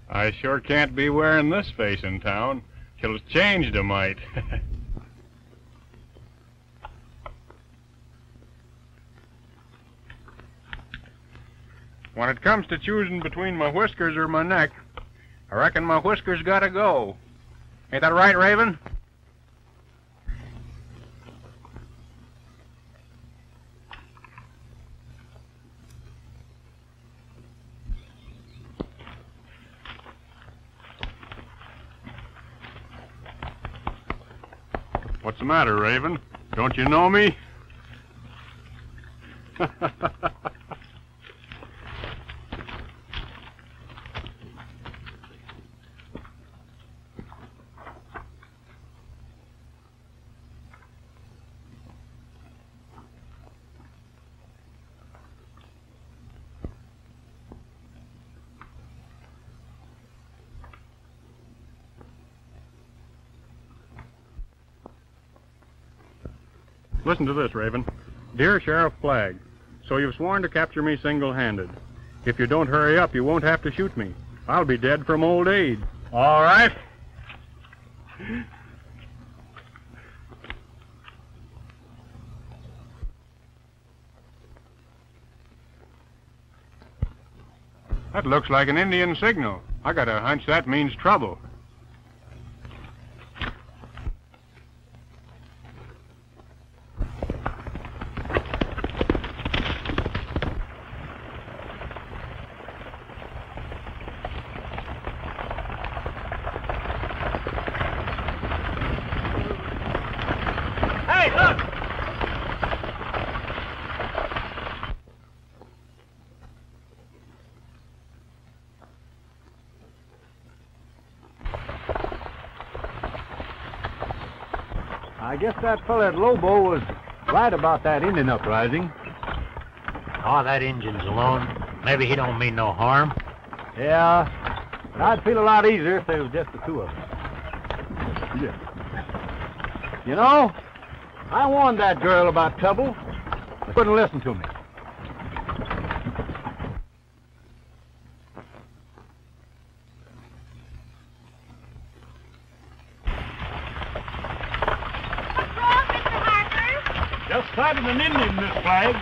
I sure can't be wearing this face in town. Till it's changed a mite. When it comes to choosing between my whiskers or my neck, I reckon my whiskers gotta go. Ain't that right, Raven? What's the matter, Raven? Don't you know me? Listen to this, Raven. Dear Sheriff Flagg, so you've sworn to capture me single-handed. If you don't hurry up, you won't have to shoot me. I'll be dead from old age. All right. That looks like an Indian signal. I got a hunch that means trouble. I guess that fella at Lobo was right about that Indian uprising. Oh, that Injun's alone. Maybe he don't mean no harm. Yeah, but I'd feel a lot easier if there was just the two of us. Yeah. You know, I warned that girl about trouble. She wouldn't listen to me. Just sighted an Indian, Miss Flagg.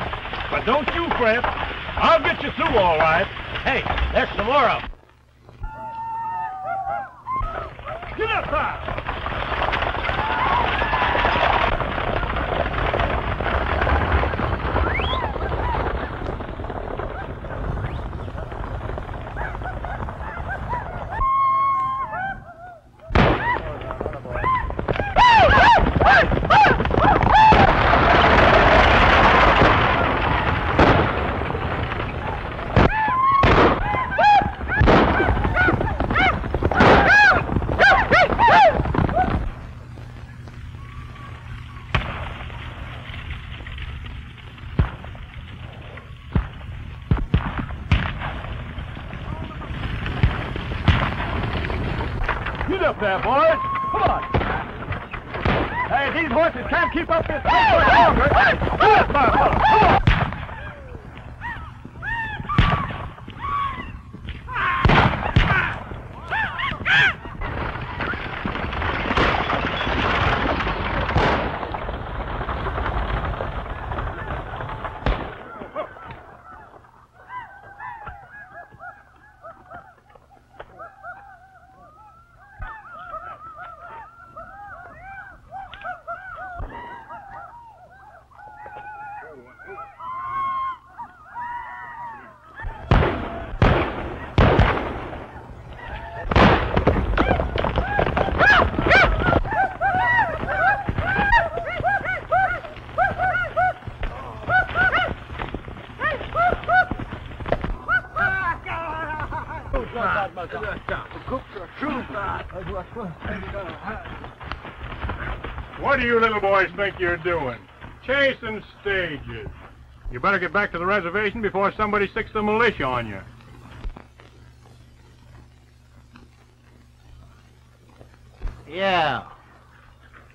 But don't you fret. I'll get you through all right. Hey, there's some more of them. Get up there! Get up there, boys. Come on. Hey, these horses can't keep up this pace much longer. Get up there, fella. Come on. What do you little boys think you're doing? Chasing stages. You better get back to the reservation before somebody sticks the militia on you. Yeah.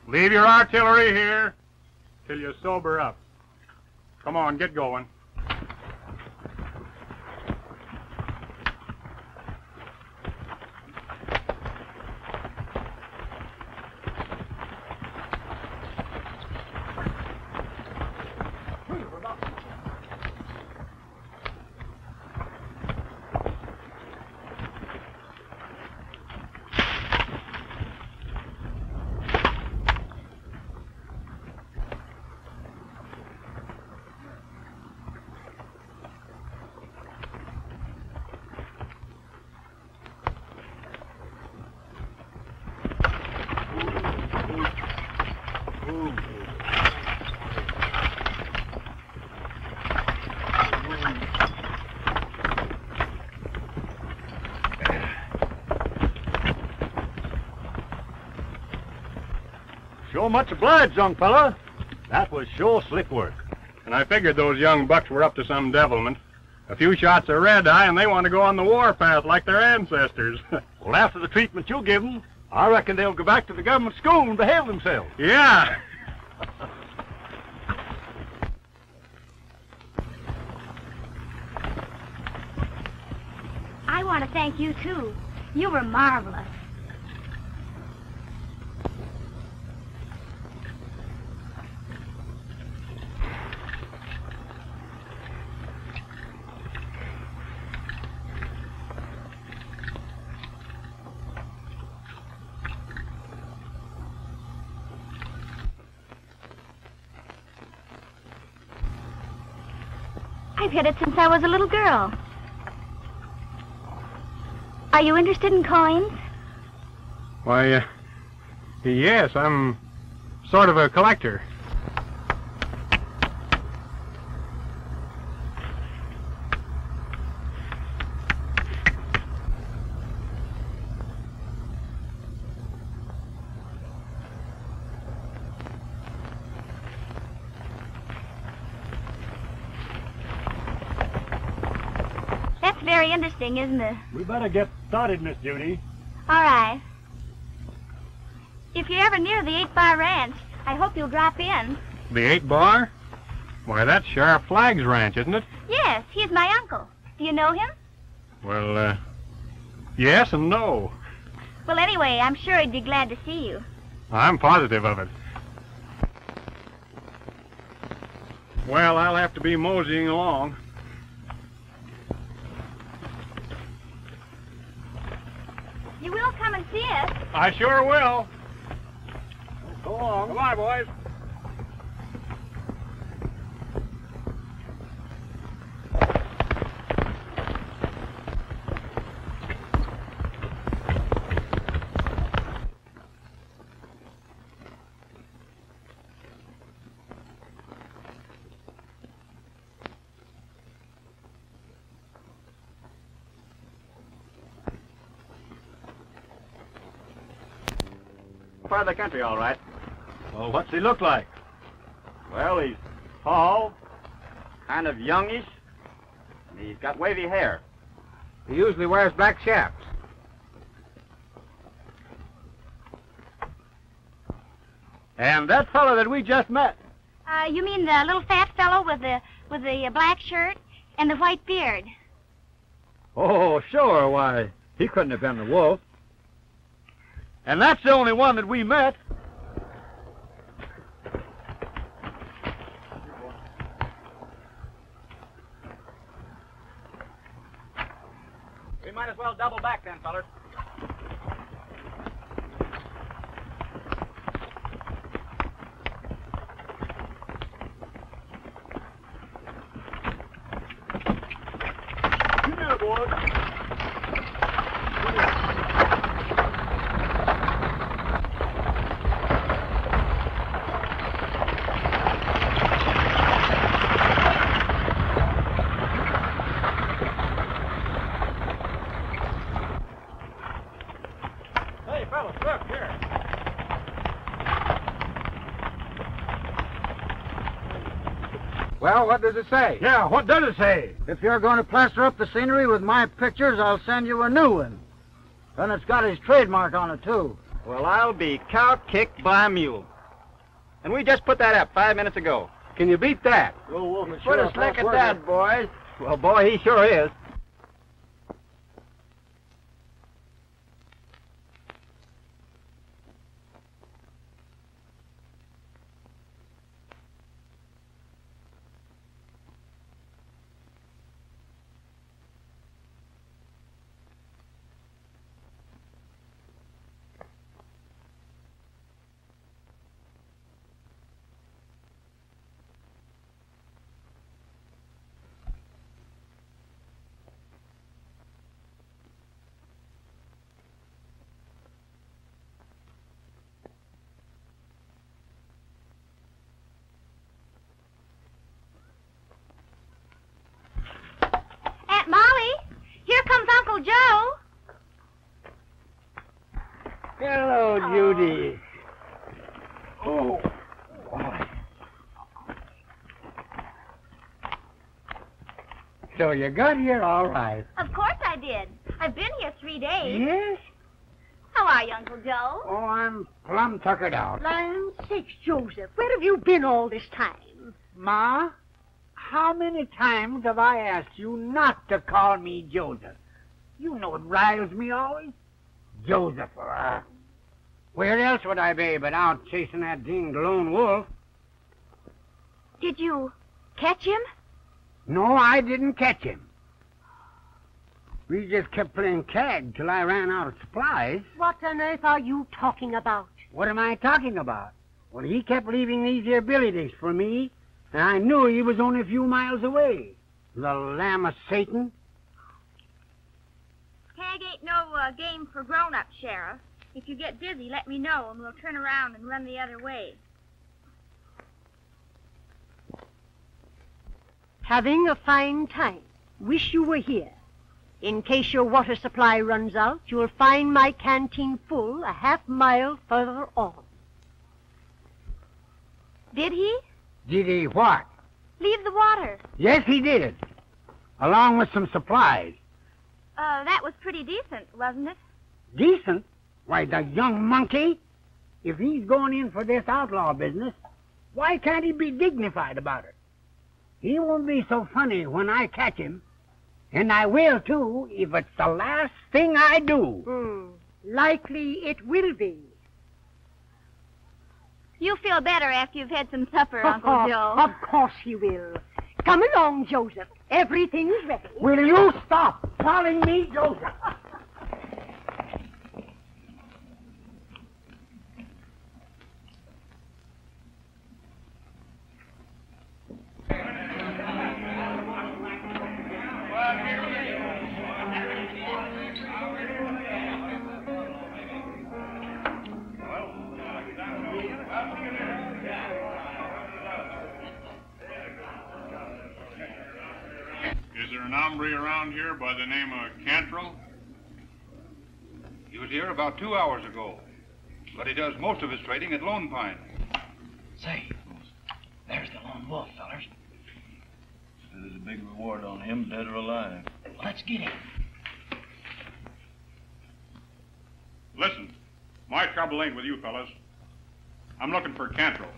Leave your artillery here till you sober up. Come on, get going. Sure much obliged, young fella. That was sure slick work. And I figured those young bucks were up to some devilment. A few shots of red eye, and they want to go on the warpath like their ancestors. Well, after the treatment you'll give them, I reckon they'll go back to the government school and behave themselves. Yeah. I want to thank you, too. You were marvelous. I've had it since I was a little girl. Are you interested in coins? Why, yes, I'm sort of a collector. Very interesting, isn't it? We better get started, Miss Judy. All right. If you're ever near the 8-Bar Ranch, I hope you'll drop in. The 8-Bar? Why, that's Sheriff Flagg's ranch, isn't it? Yes, he's my uncle. Do you know him? Well, yes and no. Well, anyway, I'm sure he'd be glad to see you. I'm positive of it. Well, I'll have to be moseying along. You will come and see us? I sure will. Go on. Come on, boys. Part of the country, all right. Well, what's he look like? Well, he's tall, kind of youngish, and he's got wavy hair. He usually wears black chaps. And that fellow that we just met. You mean the little fat fellow with the black shirt and the white beard? Oh, sure. Why, he couldn't have been the wolf. And that's the only one that we met. We might as well double back then, fellers. You did it, boys. Well, what does it say? Yeah, what does it say? If you're going to plaster up the scenery with my pictures, I'll send you a new one. And it's got his trademark on it, too. Well, I'll be cow-kicked by a mule. And we just put that up 5 minutes ago. Can you beat that? Put a slick at that, boys. Well, boy, he sure is. Aunt Molly, here comes Uncle Joe. Hello, Judy. Oh, boy. So you got here all right. Of course I did. I've been here 3 days. Yes? How are you, Uncle Joe? Oh, I'm plumb tuckered out. Land sakes, Joseph, where have you been all this time? Ma, how many times have I asked you not to call me Joseph? You know it riles me always. Joseph, where else would I be but out chasing that dinged lone wolf? Did you catch him? No, I didn't catch him. We just kept playing tag till I ran out of supplies. What on earth are you talking about? What am I talking about? Well, he kept leaving these here billy dicks for me, and I knew he was only a few miles away. The lamb of Satan. Tag ain't no game for grown-ups, Sheriff. If you get dizzy, let me know, and we'll turn around and run the other way. Having a fine time. Wish you were here. In case your water supply runs out, you'll find my canteen full a half-mile further on. Did he? Did he what? Leave the water. Yes, he did. Along with some supplies. That was pretty decent, wasn't it? Decent? Why, the young monkey. If he's going in for this outlaw business, why can't he be dignified about it? He won't be so funny when I catch him. And I will, too, if it's the last thing I do. Likely it will be. You'll feel better after you've had some supper, Uncle Joe. Of course he will. Come along, Joseph. Everything's ready. Will you stop calling me Joseph? Is there an hombre around here by the name of Cantrell? He was here about 2 hours ago, but he does most of his trading at Lone Pine. Say, there's the lone wolf, fellers. There's a big reward on him, dead or alive. Let's get him. Listen, my trouble ain't with you fellas. I'm looking for Cantrell.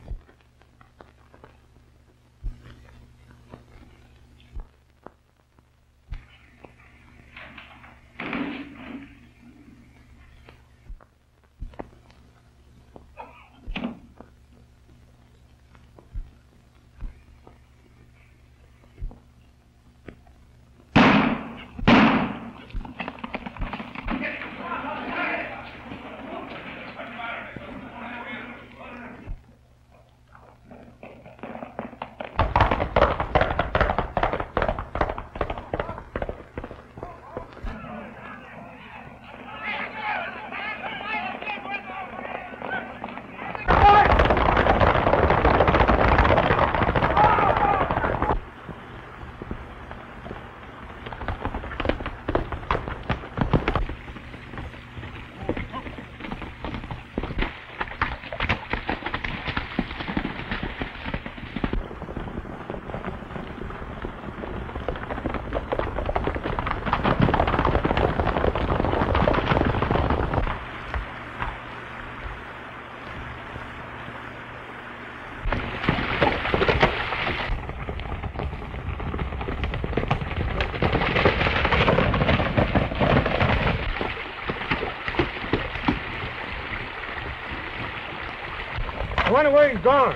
I wonder where he's gone.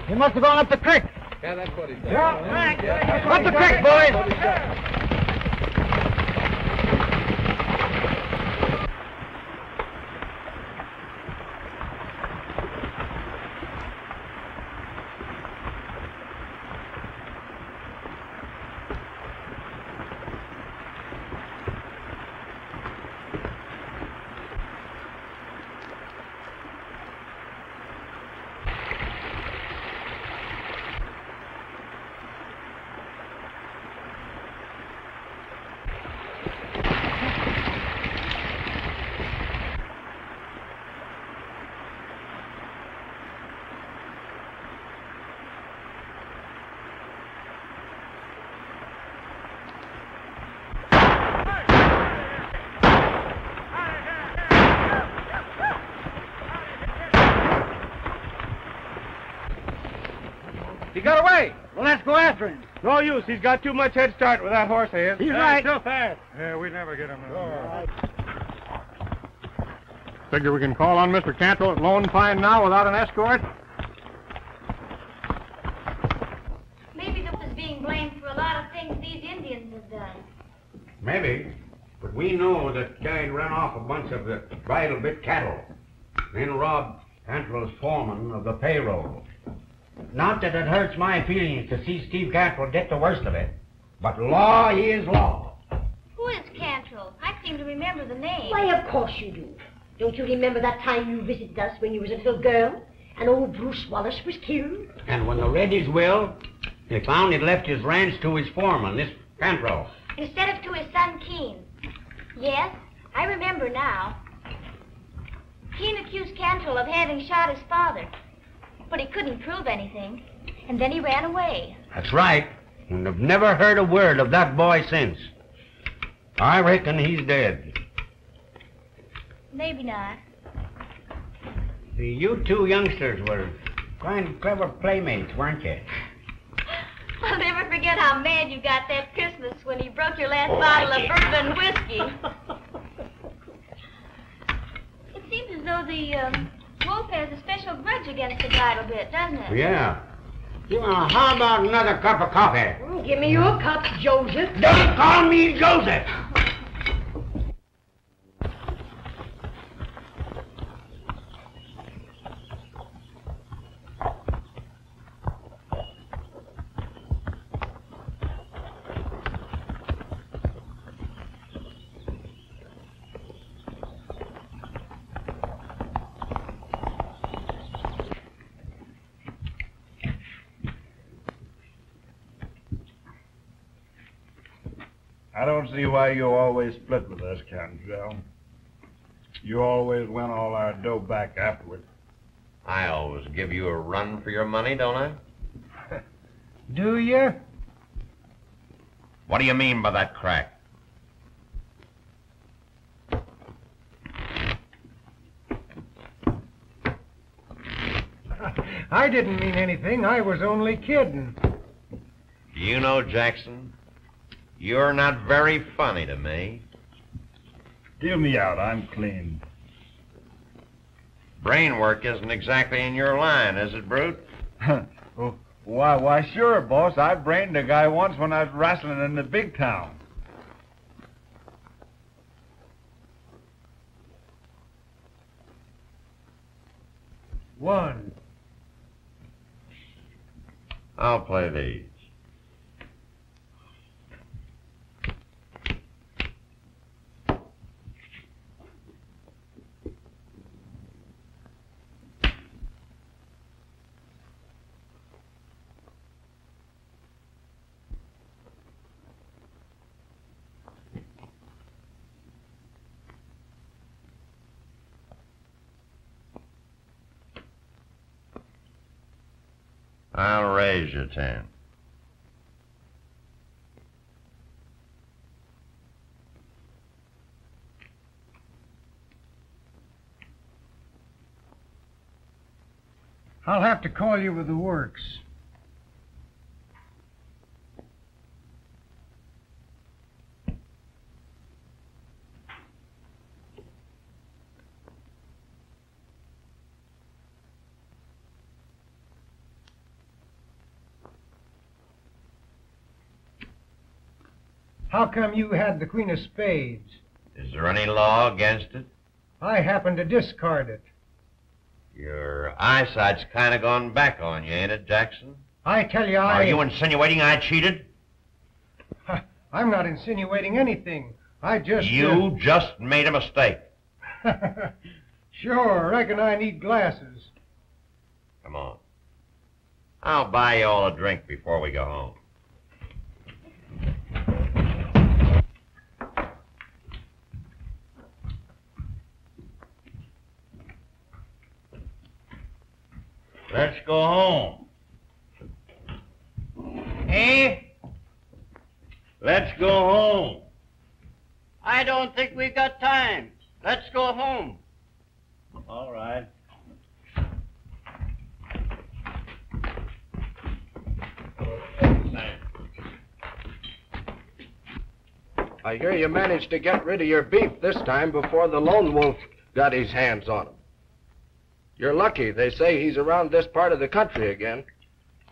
He must have gone up the creek. Yeah, that's what he said. Up the creek, boys. got away. Well, let's go after him. No use. He's got too much head start with that horse of his. He's right. So fast. Yeah, we never get him. Figure we can call on Mr. Cantrell at Lone Pine now without an escort? Maybe this is being blamed for a lot of things these Indians have done. Maybe. But we know that guy ran off a bunch of the bridle bit cattle. Then robbed Cantrell's foreman of the payroll. Not that it hurts my feelings to see Steve Cantrell get the worst of it. But law is law. Who is Cantrell? I seem to remember the name. Why, of course you do. Don't you remember that time you visited us when you was a little girl and old Bruce Wallace was killed? And when they read his will, they found he'd left his ranch to his foreman, this Cantrell. Instead of to his son Keene. Yes, I remember now. Keene accused Cantrell of having shot his father, but he couldn't prove anything, and then he ran away. That's right. And I've never heard a word of that boy since. I reckon he's dead. Maybe not. See, you two youngsters were kind of clever playmates, weren't you? I'll never forget how mad you got that Christmas when he broke your last bottle of bourbon whiskey. It seems as though the wolf has a special grudge against the bridle bit, doesn't it? Yeah. How about another cup of coffee? Give me your cup, Joseph. Don't call me Joseph! I don't see why you always split with us, Cantrell. You always win all our dough back afterward. I always give you a run for your money, don't I? Do you? What do you mean by that crack? I didn't mean anything. I was only kidding. Do you know, Jackson, you're not very funny to me. Deal me out. I'm clean. Brain work isn't exactly in your line, is it, Brute? Why, sure, boss. I brained a guy once when I was wrestling in the big town. One. I'll play these. I'll raise you 10. I'll have to call you with the works. How come you had the Queen of Spades? Is there any law against it? I happened to discard it. Your eyesight's kind of gone back on you, ain't it, Jackson? I tell you, Are you insinuating I cheated? I'm not insinuating anything. I just... You just made a mistake. Sure, reckon I need glasses. Come on. I'll buy you all a drink before we go home. Let's go home. Eh? Let's go home. I don't think we've got time. Let's go home. All right. I hear you managed to get rid of your beef this time before the lone wolf got his hands on him. You're lucky. They say he's around this part of the country again.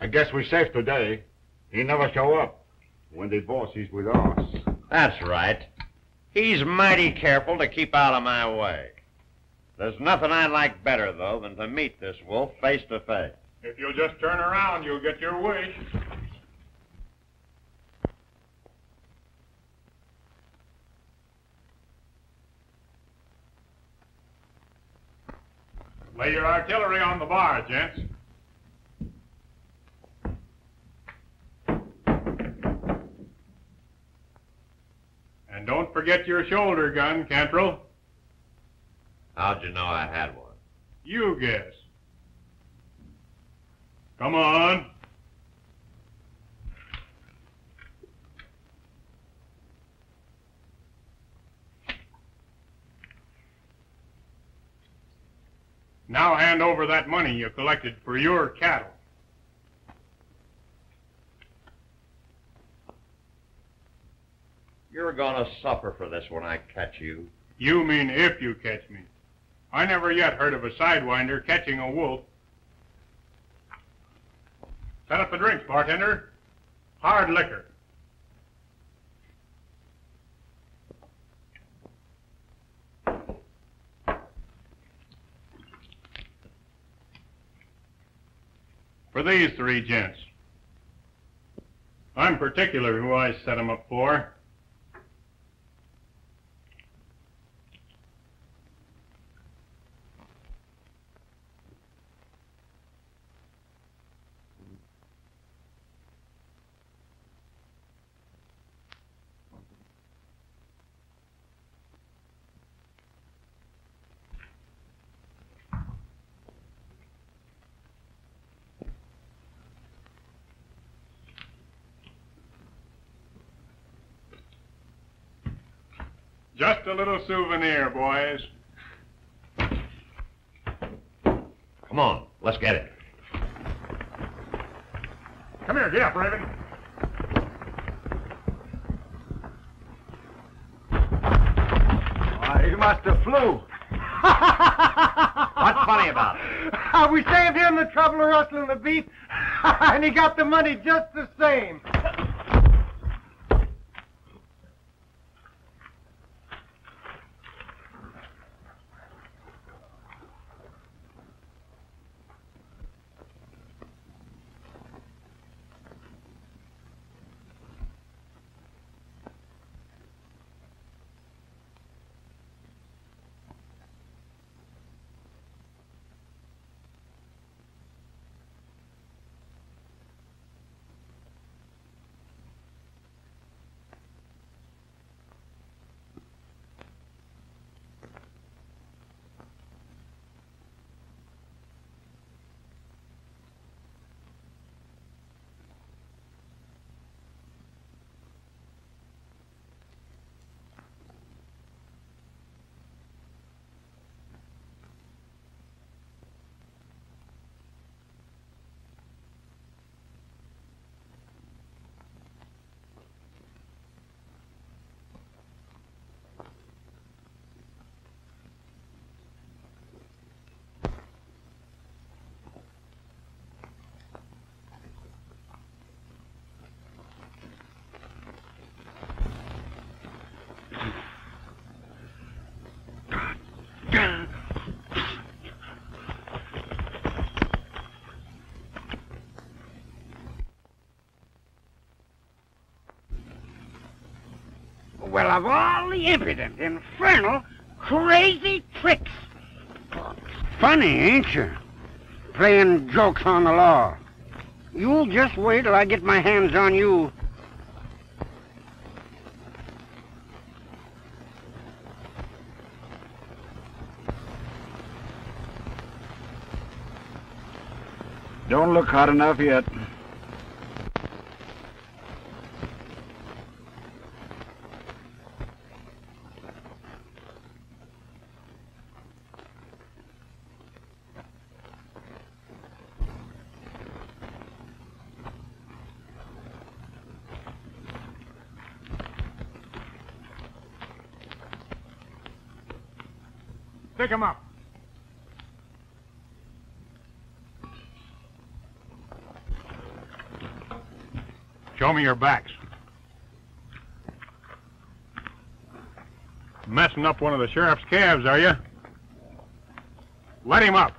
I guess we're safe today. He never show up. When the boss is with us. That's right. He's mighty careful to keep out of my way. There's nothing I like better, though, than to meet this wolf face to face. If you'll just turn around, you'll get your wish. Lay your artillery on the bar, gents. And don't forget your shoulder gun, Cantrell. How'd you know I had one? You guess. Come on. Now hand over that money you collected for your cattle. You're gonna suffer for this when I catch you. You mean if you catch me. I never yet heard of a sidewinder catching a wolf. Set up the drinks, bartender. Hard liquor. For these three gents. I'm particular who I set 'em up for. Just a little souvenir, boys. Come on, let's get it. Come here, get up, Raven. He must have flew. What's funny about it? We saved him the trouble of rustling the beef, and he got the money just the same. Well, of all the impudent, infernal, crazy tricks. Funny, ain't you? Playing jokes on the law. You'll just wait till I get my hands on you. Don't look hot enough yet. Stick 'em up. Show me your backs. Messing up one of the sheriff's calves, are you? Let him up.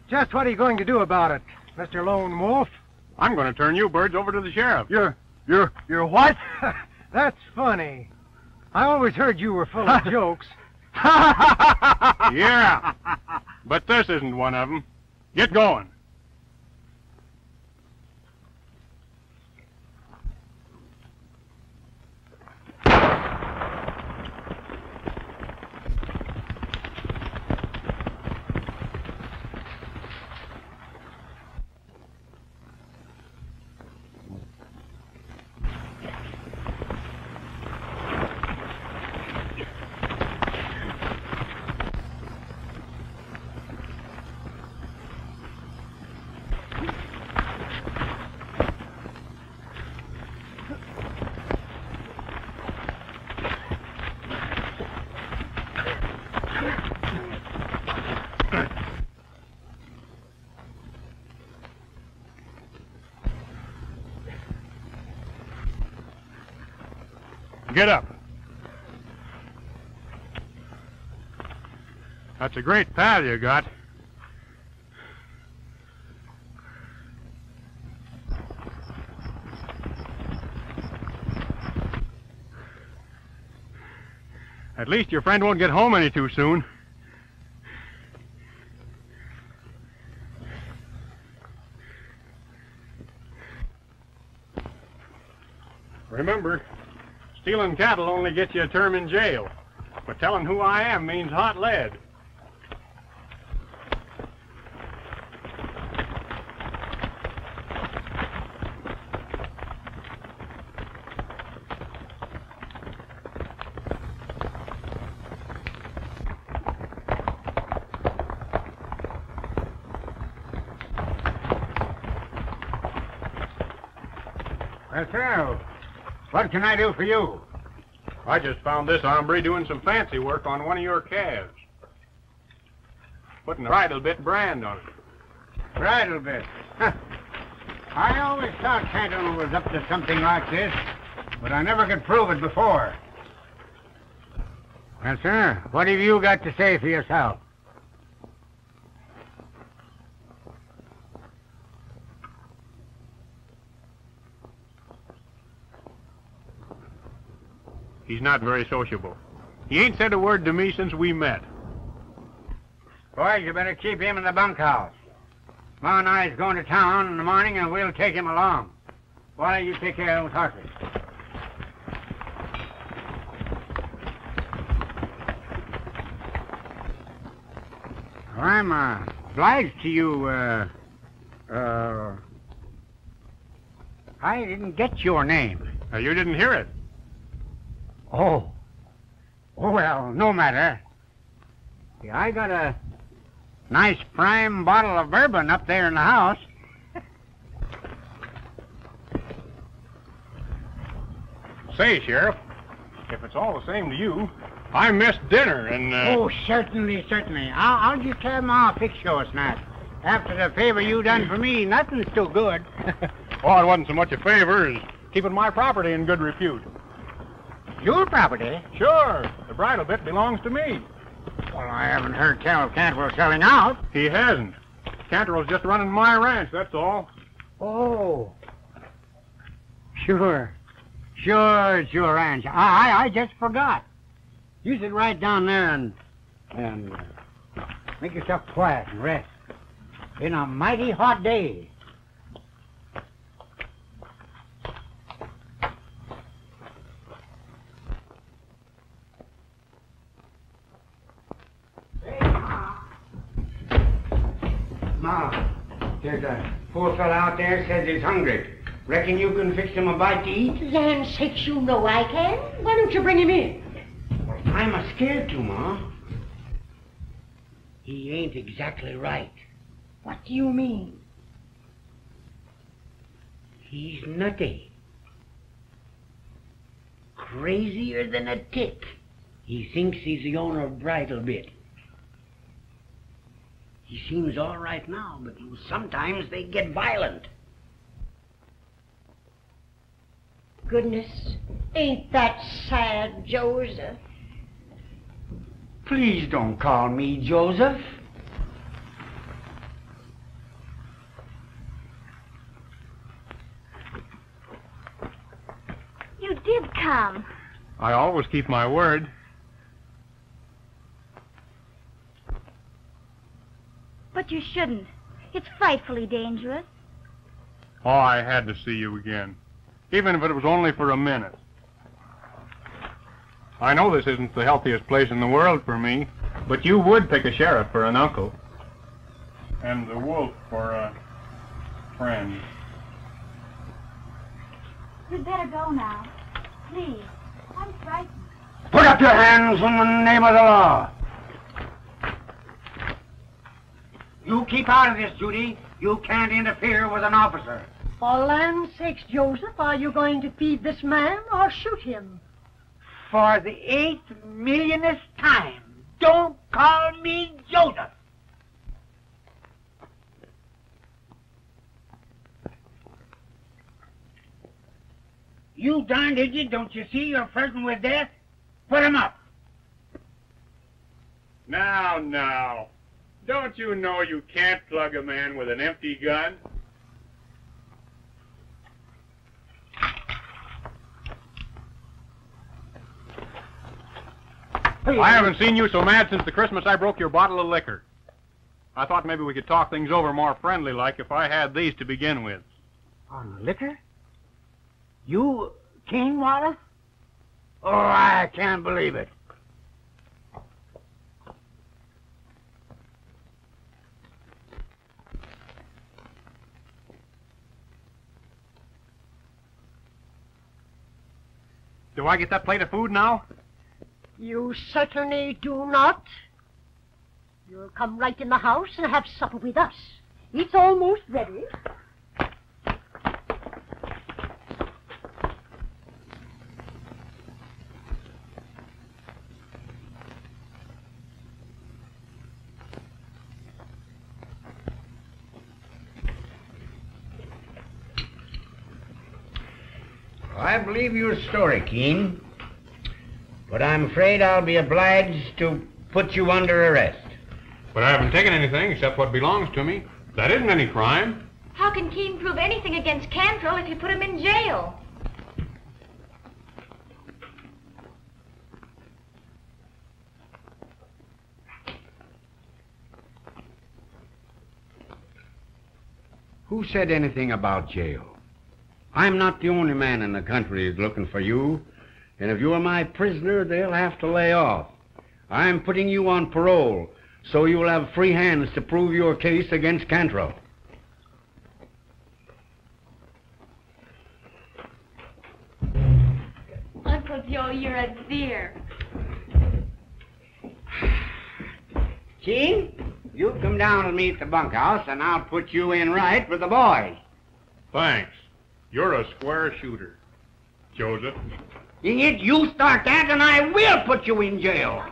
Just what are you going to do about it, Mr. Lone Wolf? I'm going to turn you birds over to the sheriff. You're what? That's funny. I always heard you were full of jokes. Yeah, but this isn't one of them. Get going. Get up. That's a great pal you got. At least your friend won't get home any too soon. Remember, stealing cattle only gets you a term in jail, but telling who I am means hot lead. Well, sir, what can I do for you? I just found this hombre doing some fancy work on one of your calves. Putting a bridle bit brand on it. Bridle bit? Huh. I always thought Canton was up to something like this, but I never could prove it before. Well, sir, what have you got to say for yourself? He's not very sociable. He ain't said a word to me since we met. Boys, you better keep him in the bunkhouse. Ma and I's going to town in the morning, and we'll take him along. Why don't you take care of those horses? Well, I'm obliged to you, I didn't get your name. You didn't hear it. Oh, well, no matter. See, I got a nice prime bottle of bourbon up there in the house. Say, Sheriff, if it's all the same to you, I missed dinner and... Oh, certainly, certainly. I'll just have Ma fix you a snack. After the favor you done for me, nothing's too good. Oh, it wasn't so much a favor as keeping my property in good repute. Your property? Sure. The bridle bit belongs to me. Well, I haven't heard tell of Canterville selling out. He hasn't. Canterville's just running my ranch, that's all. Oh. Sure. Sure, it's your ranch. I just forgot. You sit right down there and make yourself quiet and rest. Been a mighty hot day. Ma, there's a poor fellow out there says he's hungry. Reckon you can fix him a bite to eat? Land sakes, you know I can. Why don't you bring him in? I'm scared to, Ma. He ain't exactly right. What do you mean? He's nutty. Crazier than a tick. He thinks he's the owner of Bridle Bit. He seems all right now, but sometimes they get violent. Goodness, ain't that sad, Joseph? Please don't call me Joseph. You did come. I always keep my word. But you shouldn't. It's frightfully dangerous. Oh, I had to see you again. Even if it was only for a minute. I know this isn't the healthiest place in the world for me, but you would pick a sheriff for an uncle. And the wolf for a friend. You'd better go now. Please. I'm frightened. Put up your hands in the name of the law. You keep out of this, Judy. You can't interfere with an officer. For land's sakes, Joseph, are you going to feed this man or shoot him? For the 8th millionth time, don't call me Joseph. You darned idiot, don't you see you're flirting with death? Put him up. Now. Don't you know you can't plug a man with an empty gun? I haven't seen you so mad since the Christmas I broke your bottle of liquor. I thought maybe we could talk things over more friendly-like if I had these to begin with. On liquor? You, King Wallace? Oh, I can't believe it. Do I get that plate of food now? You certainly do not. You'll come right in the house and have supper with us. It's almost ready. I believe your story, Keen. But I'm afraid I'll be obliged to put you under arrest. But I haven't taken anything except what belongs to me. That isn't any crime. How can Keene prove anything against Cantrell if you put him in jail? Who said anything about jail? I'm not the only man in the country who's looking for you. And if you're my prisoner, they'll have to lay off. I'm putting you on parole, so you'll have free hands to prove your case against Cantrell. Uncle Joe, you're a dear. Keen, you come down with me at the bunkhouse, and I'll put you in right with the boys. Thanks. You're a square shooter, Joseph. Idiot, you start that, and I will put you in jail.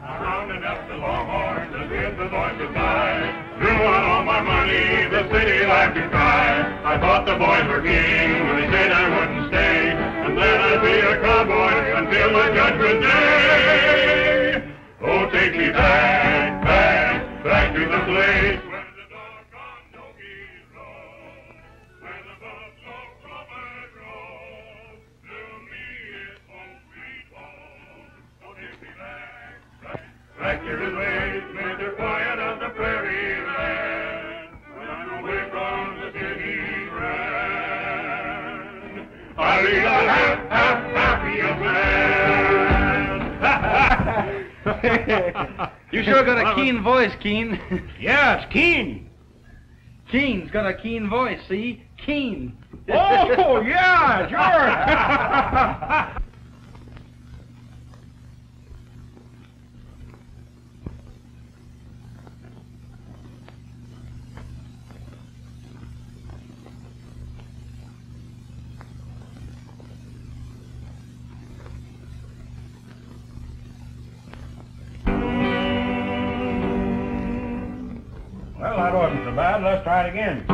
I rounded up the longhorns and bid the boys goodbye. Drew on all my money, the city laughed and cried. I thought the boys were king when they said I wouldn't stay, and then I'd be a cowboy until the judgment day. Oh, take me back, back, back to the place where the doggone Nogies roll, where the buffalo crawford roll. To me it's home sweet home. Oh, take me back, back to the ways made the quiet of the prairie land, when I'm away from the city grand. I'll be a happiest man. You sure got a keen voice, Keen. Yeah, it's Keen. Keen's got a keen voice, see? Keen. Oh, yeah, sure. Well, that wasn't so bad. Let's try it again.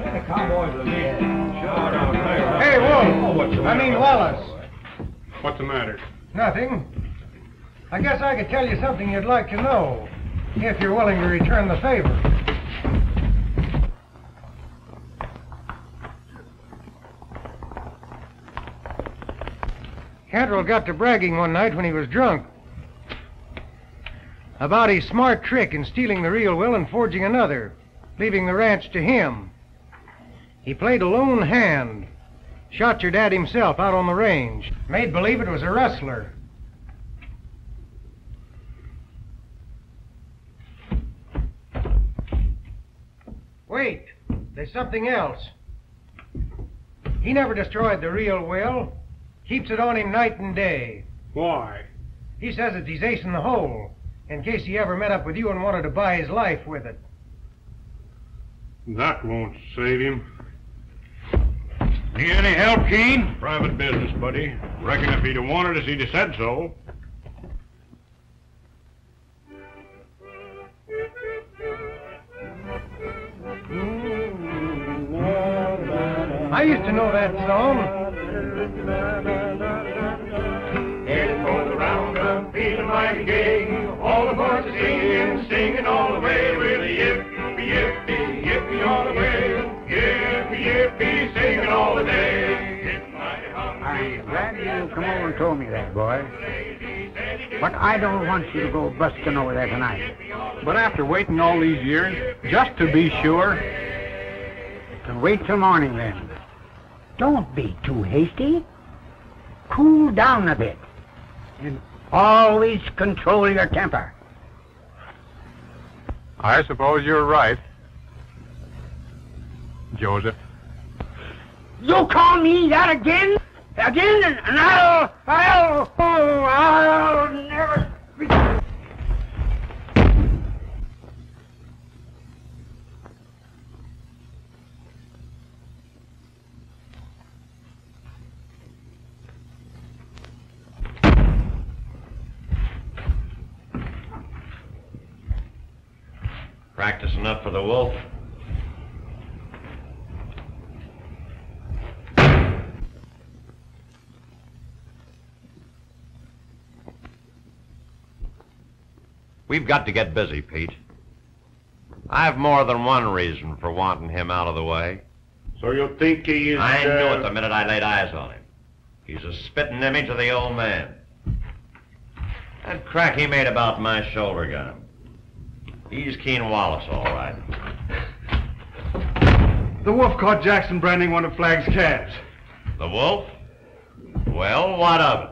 The cowboys are here. Hey, Wolf. I mean Wallace. What's the matter? Nothing. I guess I could tell you something you'd like to know, if you're willing to return the favor. Cantrell got to bragging one night when he was drunk about his smart trick in stealing the real will and forging another, leaving the ranch to him. He played a lone hand, shot your dad himself out on the range, made believe it was a rustler. Wait, there's something else. He never destroyed the real will. Keeps it on him night and day. Why? He says it's his ace in the hole, in case he ever met up with you and wanted to buy his life with it. That won't save him. Need any help, Keen? Private business, buddy. Reckon if he'd have wanted us, he'd have said so. I used to know that song. Headed for the roundup, feeling mighty gay. All the boys are singing, singing all the way with a yippee, yippee, yippee all the way. Yippee, yippee, singing all the day. Getting mighty hungry. I'm glad you come over and told me that, boy. But I don't want you to go busting over there tonight. But after waiting all these years, just to be sure... Then wait till morning, then. Don't be too hasty. Cool down a bit. And always control your temper. I suppose you're right, Joseph. You call me that again? Again? And I'll never... Practice enough for the wolf? We've got to get busy, Pete. I've more than one reason for wanting him out of the way. So you think he is... I knew it the minute I laid eyes on him. He's a spitting image of the old man. That crack he made about my shoulder gun him. He's Keen Wallace, all right. The wolf caught Jackson branding one of Flagg's calves. The wolf? Well, what of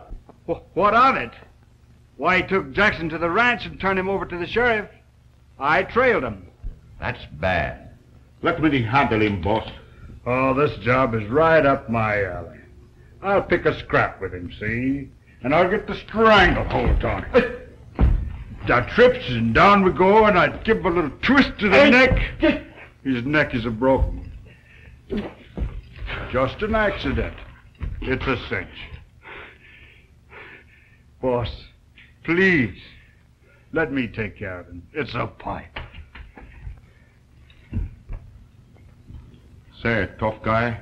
it? What of it? Why, he took Jackson to the ranch and turned him over to the sheriff. I trailed him. That's bad. Let me handle him, boss. Oh, this job is right up my alley. I'll pick a scrap with him, see? And I'll get the stranglehold on him. That trips, and down we go, and I'd give him a little twist to the neck. His neck is broken. Just an accident. It's a cinch. Boss, please, let me take care of him. It's a pipe. Say, tough guy,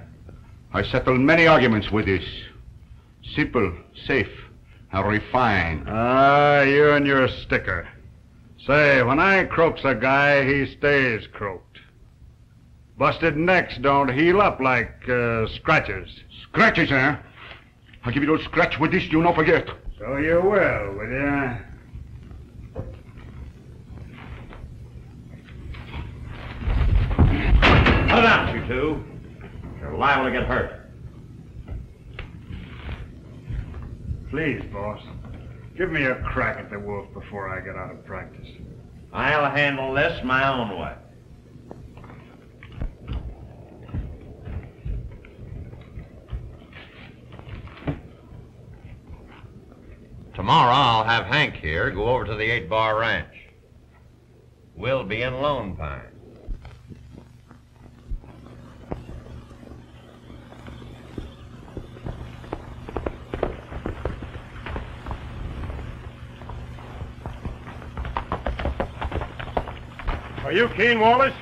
I settled many arguments with this. Simple, safe, and refined. Ah, you and your sticker. Say, when I croaks a guy, he stays croaked. Busted necks don't heal up like scratches. Scratches, eh? I'll give you those scratch with this, you not forget. So you will you? Cut it out, you two. You're liable to get hurt. Please, boss. Give me a crack at the wolf before I get out of practice. I'll handle this my own way. Tomorrow I'll have Hank here go over to the 8-Bar Ranch. We'll be in Lone Pine. Are you keen, Wallace?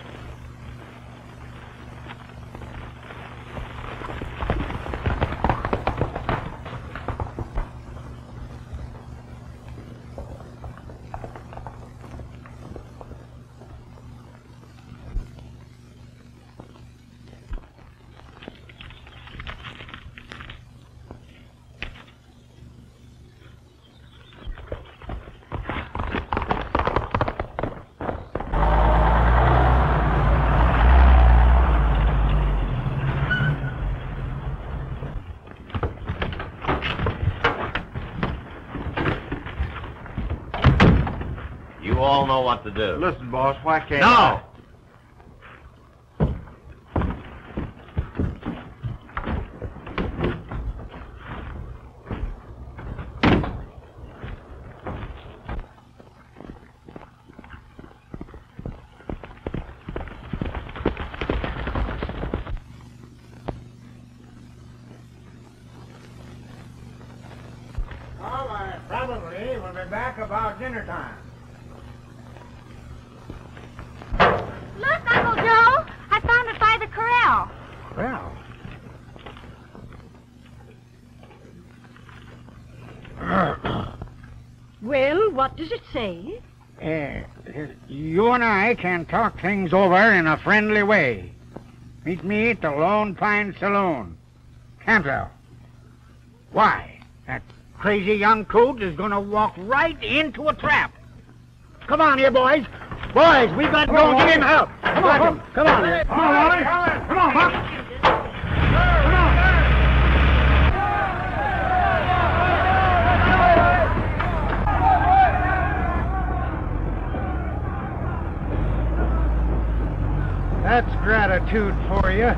You all know what to do. Listen, boss, why can't No! Probably we'll be back about dinner time. Look, Uncle Joe. I found it by the corral. Well. Well, what does it say? You and I can talk things over in a friendly way. Meet me at the Lone Pine Saloon. Cantrell. Why? That crazy young coot is going to walk right into a trap. Come on here, boys. Boys, we got to go and get him help. Come on. Come on here. Come on, Wally. Come on, Buck. Come on. That's gratitude for you.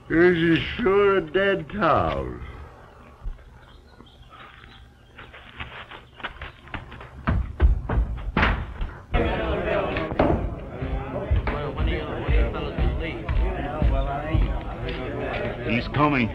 This is sure a dead town. He's coming.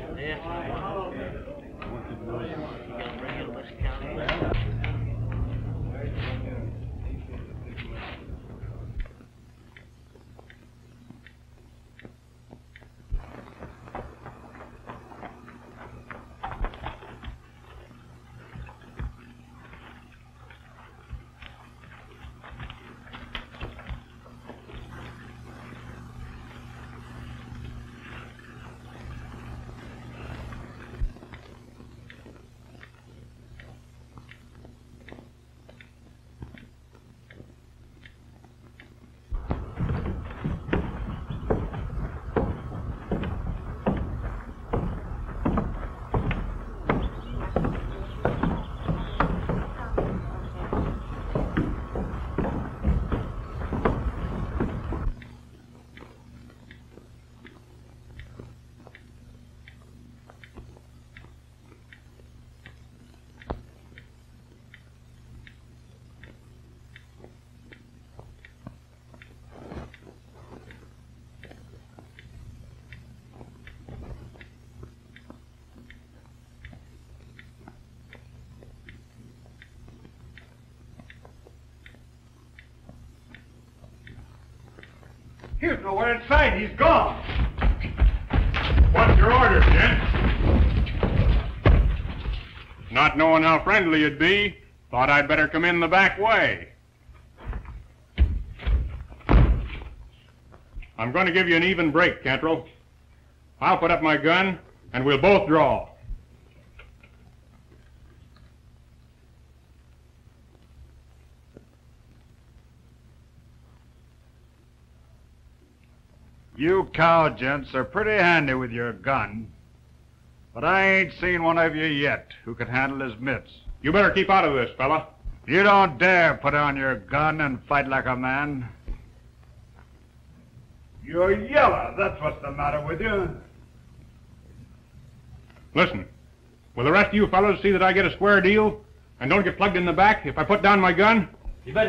He's nowhere in sight. He's gone. What's your orders, gent? Not knowing how friendly you'd be, thought I'd better come in the back way. I'm going to give you an even break, Cantrell. I'll put up my gun, and we'll both draw. You cow gents are pretty handy with your gun, but I ain't seen one of you yet who can handle his mitts. You better keep out of this, fella. You don't dare put on your gun and fight like a man. You're yellow, that's what's the matter with you. Listen, will the rest of you fellows see that I get a square deal and don't get plugged in the back if I put down my gun? You bet.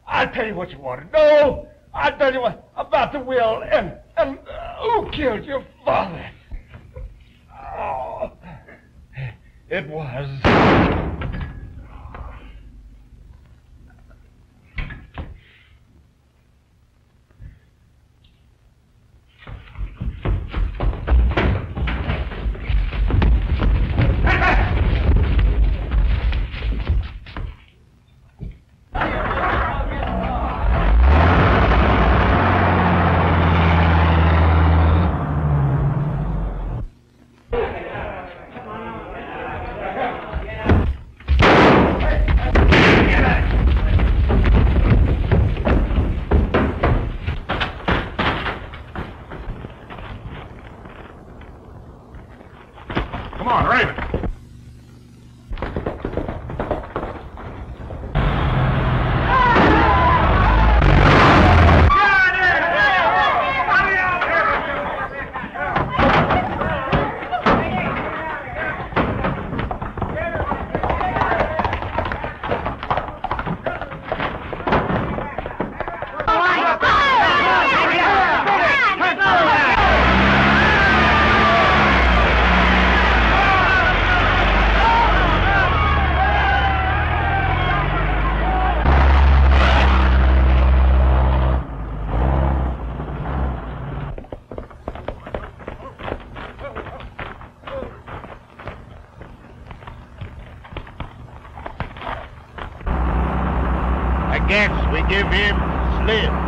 I'll tell you what you want to know. I'll tell you what about the will and who killed your father. Oh, it was. Come on, Raven. I guess we give him slip.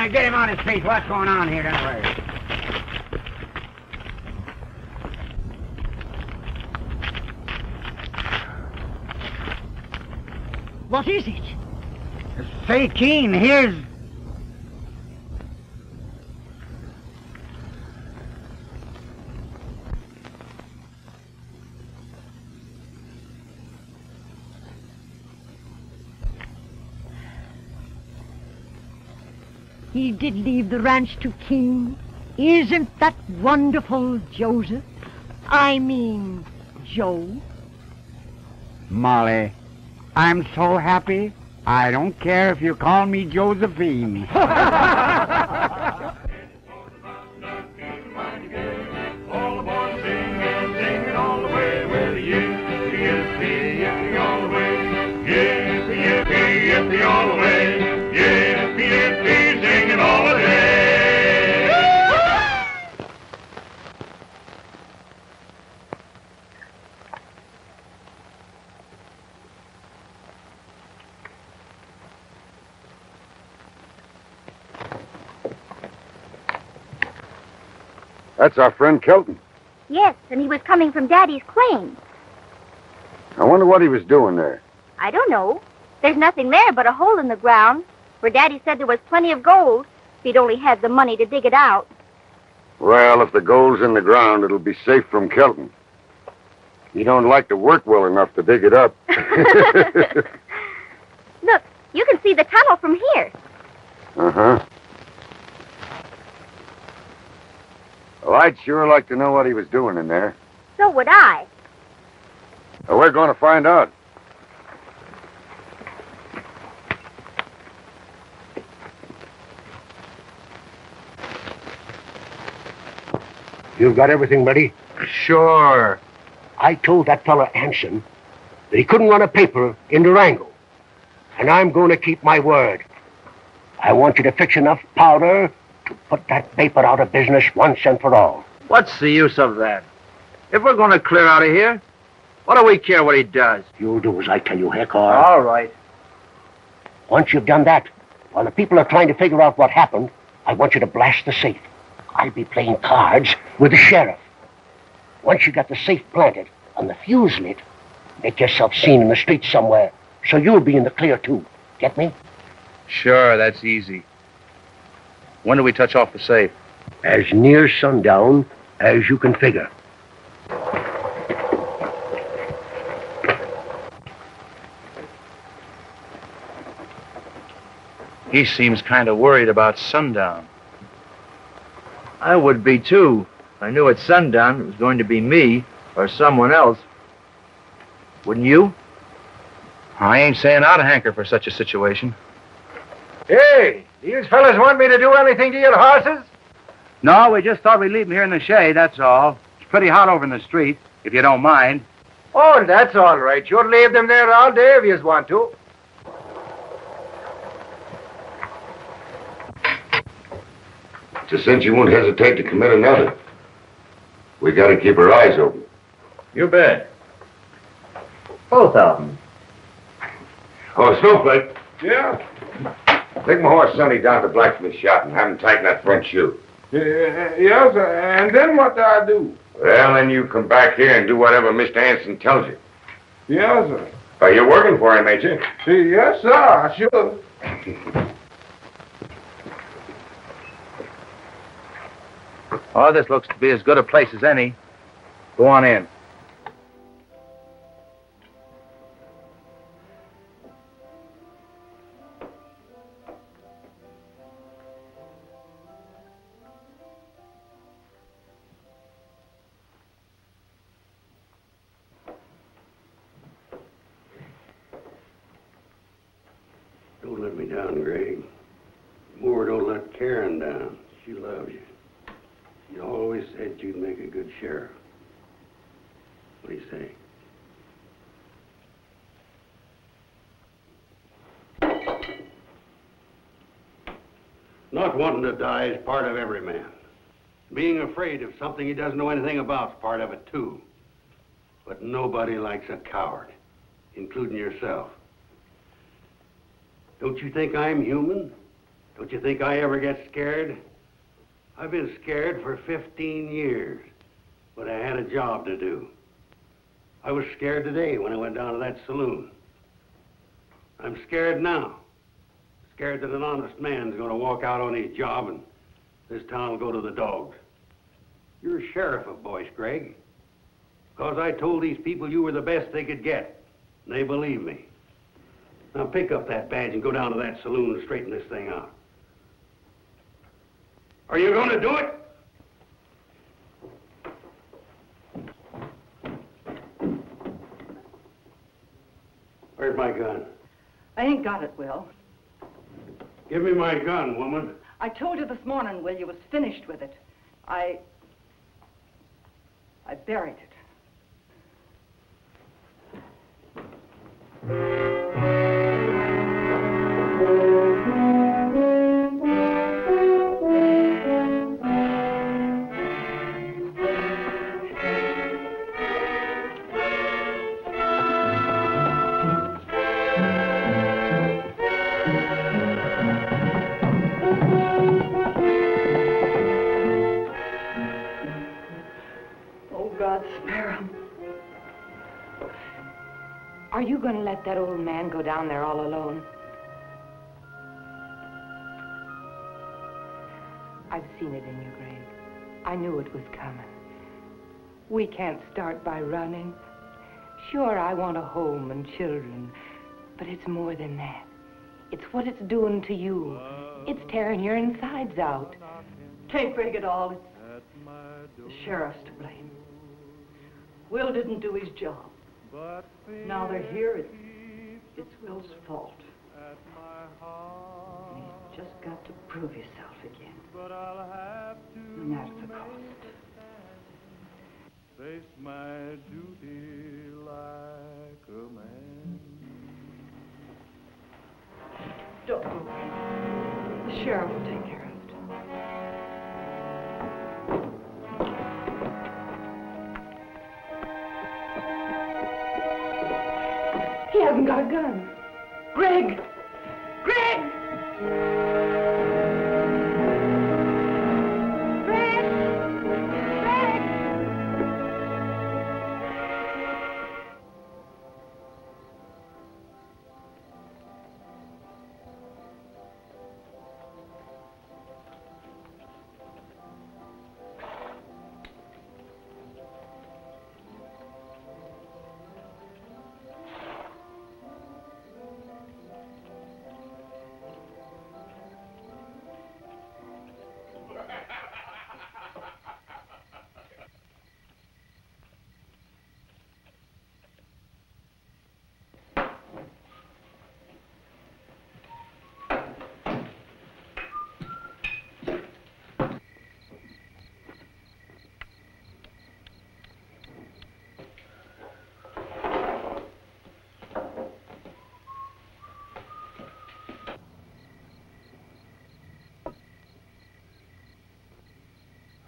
on, get him on his feet. What's going on here anyway? What is it? Say, Keen, here's... He did leave the ranch to King. Isn't that wonderful, Joseph? I mean, Joe. Molly, I'm so happy, I don't care if you call me Josephine. All aboard singing, singing all the way with you. Yippee, yippee all the way. Yippee, yippee, yippee all the way. Yippee, yippee, singing all the day. That's our friend Kelton. Yes, and he was coming from Daddy's claim. I wonder what he was doing there. I don't know. There's nothing there but a hole in the ground where Daddy said there was plenty of gold if he'd only had the money to dig it out. Well, if the gold's in the ground, it'll be safe from Kelton. He don't like to work well enough to dig it up. Look, you can see the tunnel from here. Uh-huh. Well, I'd sure like to know what he was doing in there. So would I. Well, we're going to find out. You've got everything ready? Sure. I told that fella Hanson that he couldn't run a paper in Durango. And I'm going to keep my word. I want you to fix enough powder to put that paper out of business once and for all. What's the use of that? If we're going to clear out of here, what do we care what he does? You'll do as I tell you, Hickar. All right. Once you've done that, while the people are trying to figure out what happened, I want you to blast the safe. I'll be playing cards with the sheriff. Once you got the safe planted and the fuse lit, make yourself seen in the street somewhere, so you'll be in the clear too. Get me? Sure, that's easy. When do we touch off the safe? As near sundown as you can figure. He seems kind of worried about sundown. I would be too. I knew at sundown it was going to be me or someone else. Wouldn't you? I ain't saying I'd hanker for such a situation. Hey, these fellas want me to do anything to your horses? No, we just thought we'd leave them here in the shade, that's all. It's pretty hot over in the street, if you don't mind. Oh, that's all right. You'll leave them there all day if you want to. It's a cinch you won't hesitate to commit another. We got to keep our eyes open. You bet. Both of them. Oh, Snowflake, Yeah? take my horse Sonny down to Blacksmith's shop and have him tighten that front shoe. Yes, sir. And then what do I do? Well, then you come back here and do whatever Mr. Hanson tells you. Yes, sir. You're working for him, ain't you? Yes, sir, I should. Oh, this looks to be as good a place as any. Go on in. Don't let me down, Greg. Moore, don't let Karen down. She loves you. You always said you'd make a good sheriff. What do you say? Not wanting to die is part of every man. Being afraid of something he doesn't know anything about is part of it, too. But nobody likes a coward, including yourself. Don't you think I'm human? Don't you think I ever get scared? I've been scared for 15 years, but I had a job to do. I was scared today when I went down to that saloon. I'm scared now. Scared that an honest man's going to walk out on his job and this town will go to the dogs. You're a sheriff of Boyce, Greg. Because I told these people you were the best they could get. And they believe me. Now pick up that badge and go down to that saloon and straighten this thing out. Are you going to do it? Where's my gun? I ain't got it, Will. Give me my gun, woman. I told you this morning, Will, you was finished with it. I buried it. Are you going to let that old man go down there all alone? I've seen it in you, Greg. I knew it was coming. We can't start by running. Sure, I want a home and children, but it's more than that. It's what it's doing to you. It's tearing your insides out. Can't Greg at all. It's the sheriff's to blame. Will didn't do his job. Now they're here, it's Will's fault. And he's just got to prove himself again. No matter the cost. Face my duty like a man. Don't go. The sheriff will take care of it. He hasn't got a gun. Greg! Greg!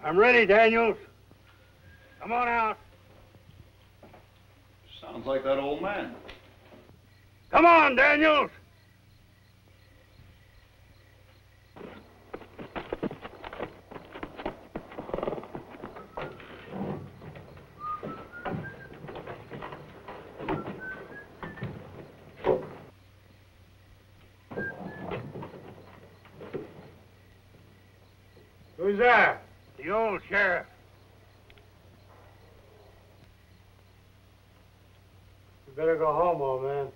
I'm ready, Daniels. Come on out. Sounds like that old man. Come on, Daniels. Who's there? The old sheriff. You better go home, old man.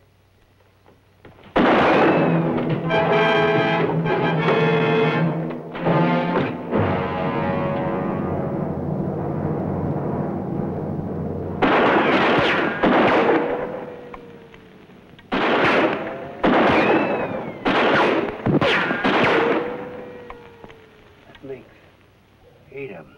That makes 8 of them.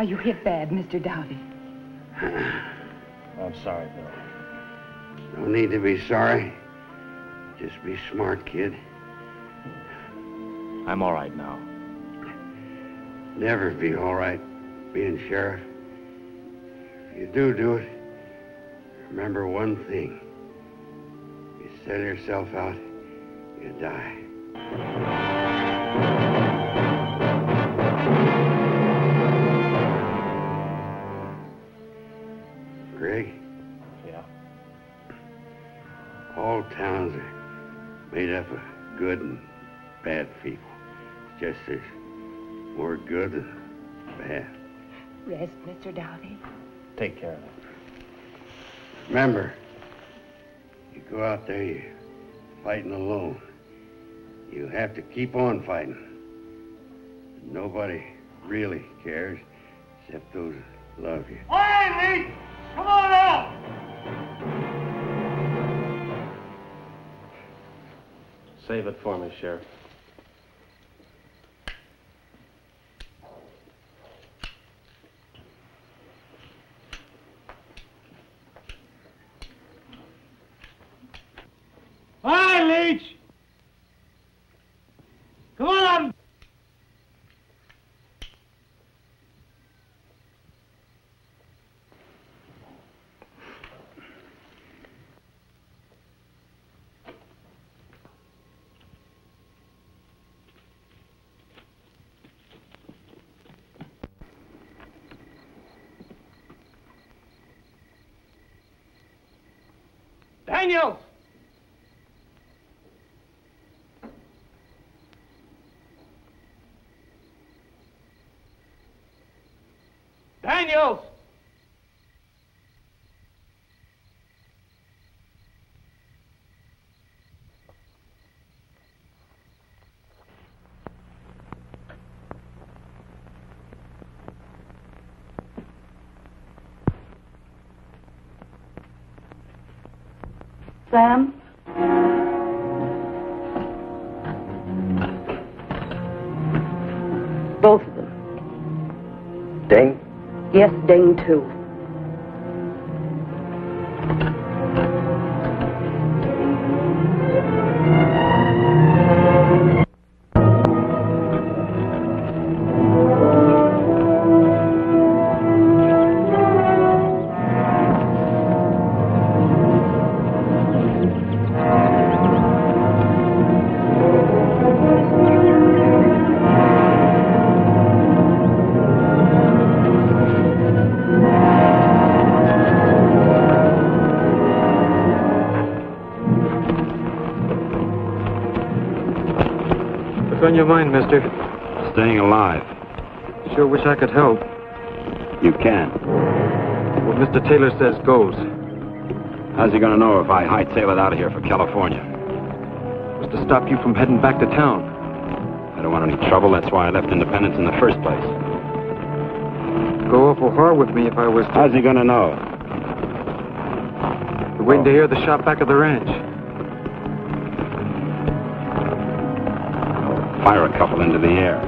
Are you hit bad, Mr. Dowdy? I'm sorry, Bill. No need to be sorry. Just be smart, kid. I'm all right now. Never be all right being sheriff. If you do it, remember one thing. You sell yourself out, you die. Greg? Yeah? All towns are made up of good and bad people. It's just there's more good than bad. Rest, Mr. Dowdy. Take care of it. Remember, you go out there, you're fighting alone. You have to keep on fighting. Nobody really cares except those that love you. Hey, Lee! Come on out! Save it for me, Sheriff. Hi, Leach! Come on! Daniels! Daniels! Sam? Both of them. Dane? Yes, Dane, too. What's on your mind, mister? Staying alive. Sure wish I could help. You can. What Mr. Taylor says goes. How's he gonna know if I hightail it out of here for California? Was to stop you from heading back to town. I don't want any trouble, that's why I left Independence in the first place. Go awful hard with me if I was to... How's he gonna know? We're waiting to hear the shot back of the ranch. Fire a couple into the air.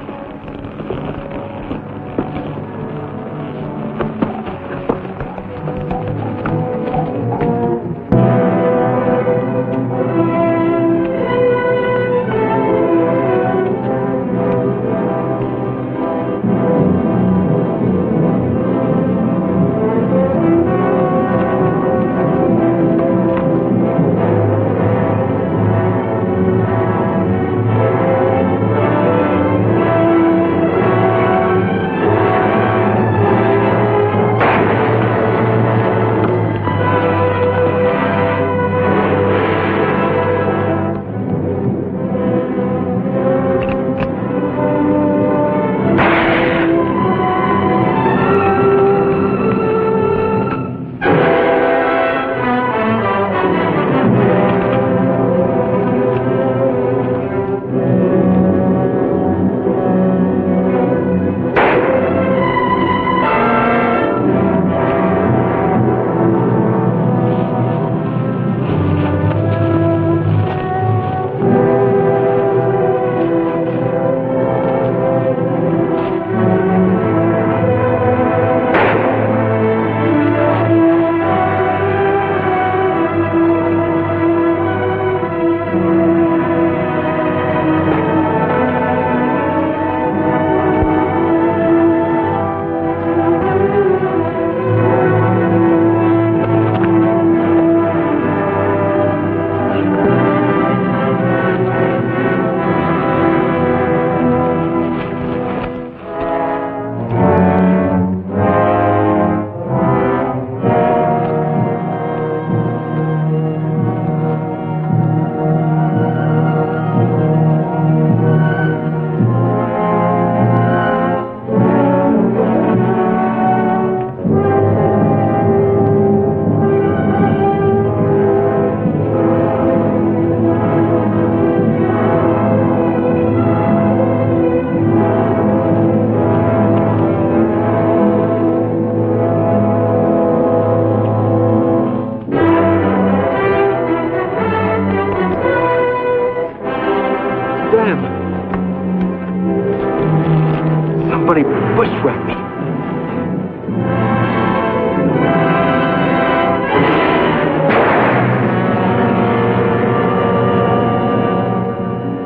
Somebody bushwhacked me.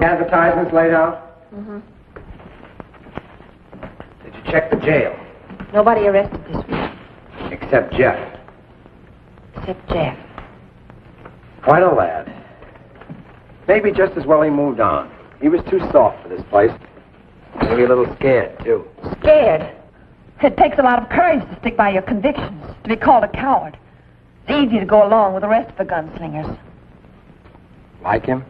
Advertisements laid out? Mm-hmm. Did you check the jail? Nobody arrested this week. Except Jeff. Except Jeff. Quite a lad. Maybe just as well he moved on. He was too soft for this place. Maybe a little scared, too. Scared? It takes a lot of courage to stick by your convictions, to be called a coward. It's easy to go along with the rest of the gunslingers. Like him?